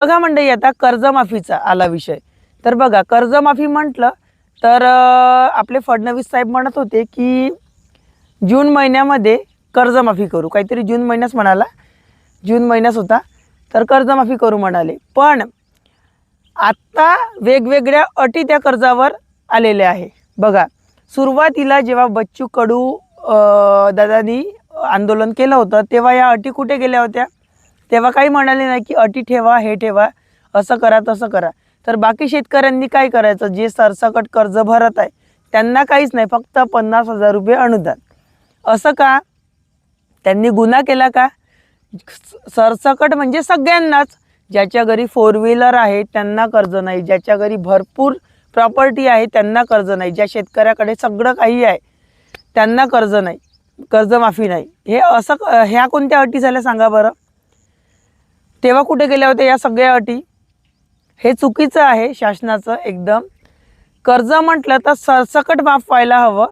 बघा मंडळी, आता कर्जमाफीचा आला विषय. तर बघा, कर्जमाफी म्हटलं तर आपले फडणवीस साहेब म्हणत होते की जून महिन्यामध्ये कर्जमाफी करू, काहीतरी जून महिन्याच म्हणाला, जून महिन्याच होता, तर कर्जमाफी करू म्हणाले. पण आता वेगवेगळ्या अटी त्या कर्जावर आलेल्या आहे. बघा, सुरुवातीला जेव्हा बच्चू कडू दादांनी आंदोलन केलं होतं तेव्हा या अटी कुठे गेल्या होत्या? तेव्हा काही म्हणाले नाही की अटी ठेवा, हे ठेवा, असं करा, तसं करा. तर बाकी शेतकऱ्यांनी काय करायचं? जे सरसकट कर्ज भरत आहे त्यांना काहीच नाही, फक्त 50,000 रुपये अनुदान. असं का? त्यांनी गुन्हा केला का? सरसकट म्हणजे सगळ्यांनाच. ज्याच्या घरी 4 व्हीलर आहे त्यांना कर्ज नाही, ज्याच्या घरी भरपूर प्रॉपर्टी आहे त्यांना कर्ज नाही, ज्या शेतकऱ्याकडे सगळं काही आहे त्यांना कर्ज नाही, कर्जमाफी नाही. हे असं ह्या कोणत्या अटी झाल्या सांगा बरं? तेव्हा कुठे गेल्या होत्या या सगळ्या अटी? हे चुकीचं आहे शासनाचं एकदम. कर्ज म्हटलं तर सरसकट माफ व्हायला हवं.